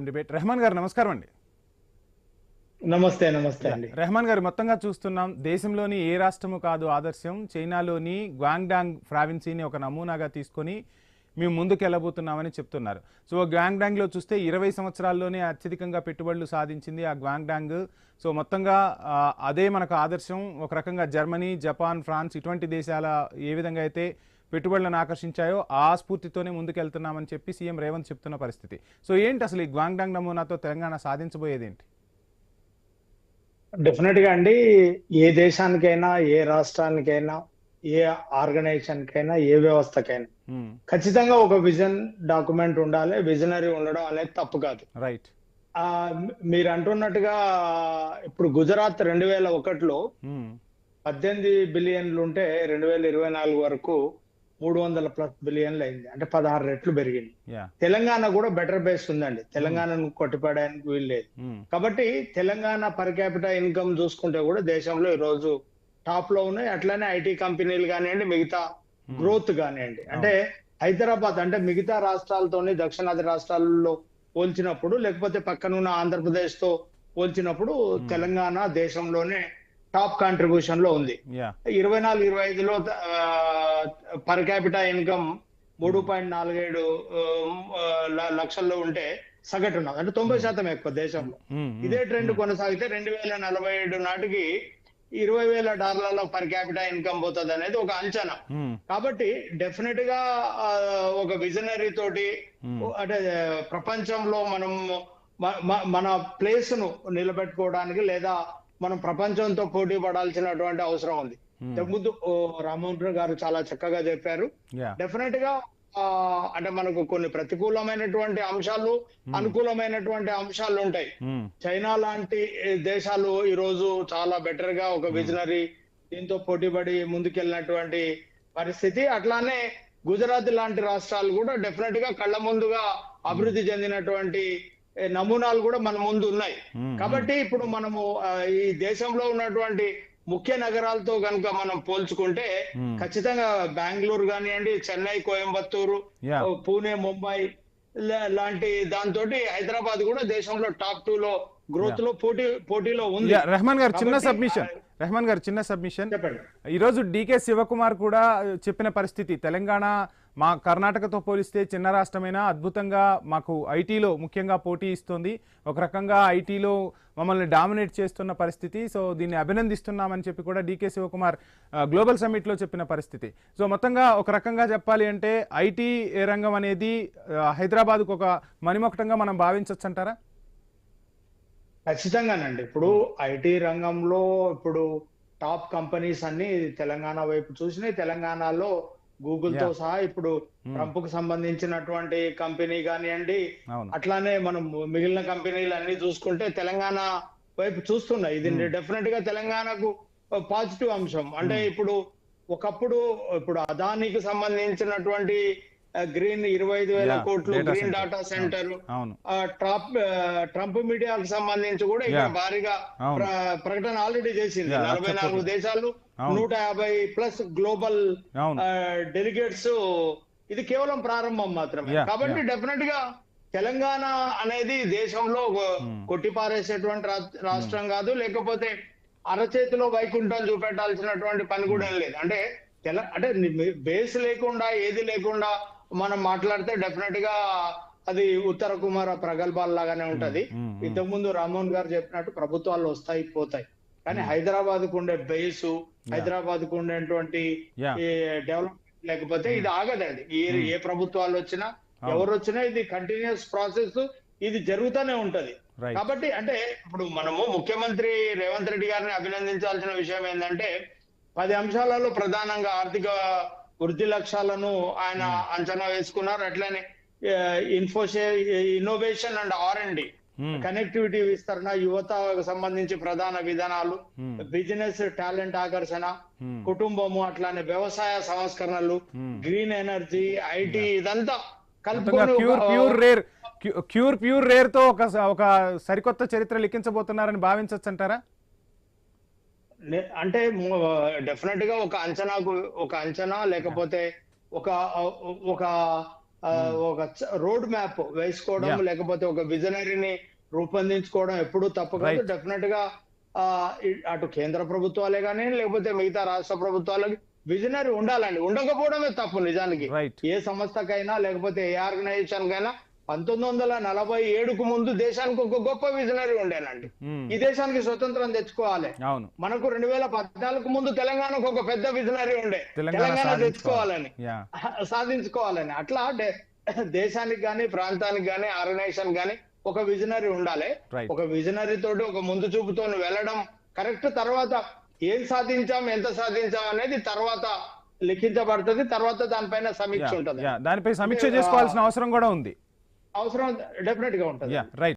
Debate. Rahman గారు నమస్కారం అండి. నమస్తే నమస్తే అండి. రెహమాన్ గారు, మొత్తంగా చూస్తున్నాం దేశంలోని ఏ రాష్ట్రము కాదు ఆదర్శం, చైనాలోని గ్వాంగ్డాంగ్ ప్రావిన్సీని ఒక నమూనాగా తీసుకొని మేము ముందుకు వెళ్ళబోతున్నామని చెప్తున్నారు. సో గ్వాంగ్డాంగ్లో చూస్తే 20 సంవత్సరాల్లోనే అత్యధికంగా పెట్టుబడులు సాధించింది ఆ గ్వాంగ్డాంగ్. సో మొత్తంగా అదే మనకు ఆదర్శం. ఒక రకంగా జర్మనీ, జపాన్, ఫ్రాన్స్ ఇటువంటి దేశాల ఏ విధంగా అయితే పెట్టుబడులను ఆకర్షించాయో ఆ స్ఫూర్తితోనే ముందుకెళ్తున్నామని చెప్పి సీఎం రేవంత్ చెప్తున్న పరిస్థితి. సో ఏంటి అసలు ఈ గ్వాంగ్డాంగ్ నమూనాతో తెలంగాణ సాధించబోయేది ఏంటి? డెఫినెట్ గా అండి, ఏ దేశానికైనా, ఏ రాష్ట్రానికైనా, ఏ ఆర్గనైజేషన్ కైనా, ఏ వ్యవస్థకైనా ఖచ్చితంగా ఒక విజన్ డాక్యుమెంట్ ఉండాలి. విజనరీ ఉండడం అనేది తప్పు కాదు. రైట్. మీరు అంటున్నట్టుగా ఇప్పుడు గుజరాత్ 2001లో 18 బిలియన్లు ఉంటే 2024 వరకు 300+ బిలియన్లు అయింది. అంటే 16 రెట్లు పెరిగింది. తెలంగాణ కూడా బెటర్ బేస్ ఉందండి. తెలంగాణను కొట్టిపడడానికి వీలు లేదు. కాబట్టి తెలంగాణ పర్ క్యాపిటల్ ఇన్కమ్ చూసుకుంటే కూడా దేశంలో ఈ రోజు టాప్ లో ఉన్నాయి. అట్లానే ఐటీ కంపెనీలు కానివ్వండి, మిగతా గ్రోత్ కానివ్వండి. అంటే హైదరాబాద్ అంటే మిగతా రాష్ట్రాలతోని దక్షిణాది రాష్ట్రాల్లో పోల్చినప్పుడు, లేకపోతే పక్కనున్న ఆంధ్రప్రదేశ్ తో పోల్చినప్పుడు తెలంగాణ దేశంలోనే టాప్ కాంట్రిబ్యూషన్ లో ఉంది. 24-25లో పర్ క్యాపిటల్ ఇన్కమ్ 3.47 లక్షల్లో ఉంటే సగటున అంటే 90% ఎక్కువ దేశంలో. ఇదే ట్రెండ్ కొనసాగితే 2047 నాటికి $20,000 పర్ క్యాపిటల్ ఇన్కమ్ పోతుంది అనేది ఒక అంచనా. కాబట్టి డెఫినెట్ గా ఒక విజనరీ తోటి అంటే ప్రపంచంలో మనం మన ప్లేస్ ను నిలబెట్టుకోవడానికి లేదా మనం ప్రపంచంతో పోటీ పడాల్సినటువంటి అవసరం ఉంది. ఇంతకుముందు రామ్మోహన్ గారు చాలా చక్కగా చెప్పారు. డెఫినెట్ గా అంటే మనకు కొన్ని ప్రతికూలమైనటువంటి అంశాలు, అనుకూలమైనటువంటి అంశాలు ఉంటాయి. చైనా లాంటి దేశాలు ఈ రోజు చాలా బెటర్ గా ఒక విజనరీ దీంతో పోటీపడి ముందుకెళ్ళినటువంటి పరిస్థితి. అట్లానే గుజరాత్ లాంటి రాష్ట్రాలు కూడా డెఫినెట్ గా కళ్ళ ముందుగా అభివృద్ధి చెందినటువంటి నమూనాలు కూడా మన ముందు ఉన్నాయి. కాబట్టి ఇప్పుడు మనము ఈ దేశంలో ఉన్నటువంటి ముఖ్య నగరాలతో కనుక మనం పోల్చుకుంటే ఖచ్చితంగా బెంగళూరు కానివ్వండి, చెన్నై, కోయంబత్తూరు, పూణే, ముంబై లాంటి దాంతో హైదరాబాద్ కూడా దేశంలో టాప్ 2 లో గ్రోత్ లో పోటీలో ఉంది. రెహమాన్ గారు చిన్న సబ్మిషన్ చెప్పండి. ఈరోజు డీకే శివకుమార్ కూడా చెప్పిన పరిస్థితి, తెలంగాణ మా కర్ణాటకతో పోలిస్తే చిన్న రాష్ట్రమైనా అద్భుతంగా మాకు ఐటీలో ముఖ్యంగా పోటీ ఇస్తుంది, ఒక రకంగా ఐటీలో మమ్మల్ని డామినేట్ చేస్తున్న పరిస్థితి, సో దీన్ని అభినందిస్తున్నామని చెప్పి కూడా డీకే శివకుమార్ గ్లోబల్ సమ్మిట్లో చెప్పిన పరిస్థితి. సో మొత్తంగా ఒక రకంగా చెప్పాలి అంటే ఐటీ రంగం అనేది హైదరాబాద్కు ఒక మణిమకుటంగా మనం భావించవచ్చు అంటారా? ఖచ్చితంగానండి. ఇప్పుడు ఐటీ రంగంలో ఇప్పుడు టాప్ కంపెనీస్ అన్ని తెలంగాణ వైపు చూసినాయి. తెలంగాణలో గూగుల్ తో సహా ఇప్పుడు ట్రంప్ కు సంబంధించినటువంటి కంపెనీ కానివ్వండి, అట్లానే మనం మిగిలిన కంపెనీలు అన్ని చూసుకుంటే తెలంగాణ వైపు చూస్తున్నాయి. ఇది డెఫినెట్ గా తెలంగాణకు పాజిటివ్ అంశం. అంటే ఇప్పుడు ఒకప్పుడు ఇప్పుడు అదానికి సంబంధించినటువంటి గ్రీన్ 25,000 కోట్లు గ్రీన్ డాటా సెంటర్, ట్రంప్ మీడియాకు సంబంధించి కూడా ఇక్కడ భారీగా ప్రకటన ఆల్రెడీ చేసింది. 44 దేశాలు, 150+ గ్లోబల్ డెలిగేట్స్. ఇది కేవలం ప్రారంభం మాత్రమే. కాబట్టి డెఫినెట్ గా తెలంగాణ అనేది దేశంలో కొట్టిపారేసేటువంటి రాష్ట్రం కాదు, లేకపోతే అరచేతిలో వైకుంఠం చూపెట్టాల్సినటువంటి పని కూడా ఏం లేదు. అంటే అంటే బేస్ లేకుండా, ఏది లేకుండా మనం మాట్లాడితే డెఫినెట్ గా అది ఉత్తర కుమార ప్రగల్భాల లాగానే ఉంటది. ఇంతకుముందు రామ్మోహన్ గారు చెప్పినట్టు ప్రభుత్వాలు వస్తాయి పోతాయి, కానీ హైదరాబాద్ కు ఉండే బేసు, హైదరాబాద్ కు ఉండేటువంటి డెవలప్మెంట్ లేకపోతే ఇది ఆగదండి. ఏ ప్రభుత్వాలు వచ్చినా, ఎవరు వచ్చినా ఇది కంటిన్యూస్ ప్రాసెస్, ఇది జరుగుతూనే ఉంటది. కాబట్టి అంటే ఇప్పుడు మనము ముఖ్యమంత్రి రేవంత్ రెడ్డి గారిని అభినందించాల్సిన విషయం ఏంటంటే 10 అంశాలలో ప్రధానంగా ఆర్థిక వృద్ధి లక్ష్యాలను ఆయన అంచనా వేసుకున్నారు. అట్లనే ఇన్నోవేషన్ అండ్ R&D, కనెక్టివిటీ విస్తరణ, యువతకు సంబంధించి ప్రధాన విధానాలు, బిజినెస్ టాలెంట్ ఆకర్షణ, కుటుంబము, అట్లానే వ్యవసాయ సంస్కరణలు, గ్రీన్ ఎనర్జీ, ఐటీ, ఇదంతా కలుపుకొని ప్యూర్ రేర్ తో ఒక సరికొత్త చరిత్ర లిఖించబోతున్నారని భావించవచ్చు అంటారా? అంటే డెఫినెట్ గా ఒక అంచనా లేకపోతే ఒక ఒక రోడ్ మ్యాప్ వేసుకోవడం Yeah. లేకపోతే ఒక విజనరీని రూపొందించుకోవడం ఎప్పుడూ తప్పు కాదు. Right. డెఫినెట్ గా అటు కేంద్ర ప్రభుత్వాలే కానీ లేకపోతే మిగతా రాష్ట్ర ప్రభుత్వాలకి విజనరీ ఉండాలండి. ఉండకపోవడమే తప్పు నిజానికి. రైట్ ఏ సంస్థకైనా లేకపోతే ఏ ఆర్గనైజేషన్ కైనా 1947కు ముందు దేశానికి ఒక గొప్ప విజనరీ ఉండేనండి. ఈ దేశానికి స్వతంత్రం తెచ్చుకోవాలి. అవును మనకు 2014కు ముందు తెలంగాణకు ఒక పెద్ద విజనరీ ఉండే, తెలంగాణ తెలంగాణ తెచ్చుకోవాలని, యా సాధించుకోవాలని. అట్లా దేశానికి గాని ప్రాంతానికి గాని ఆర్గనైజేషన్ గాని ఒక విజనరీ ఉండాలి. Right. ఒక విజనరీ తోటి ఒక ముందు చూపుతో వెళ్ళడం కరెక్ట్. తర్వాత ఏం సాధించాం ఎంత సాధించాం అనేది తర్వాత లిఖించబడుతుంది. తర్వాత దానిపైన సమీక్ష ఉంటుంది. దానిపై సమీక్ష చేసుకోవాల్సిన అవసరం కూడా ఉంది. అవసరం డెఫినెట్ గా ఉంటుంది. రైట్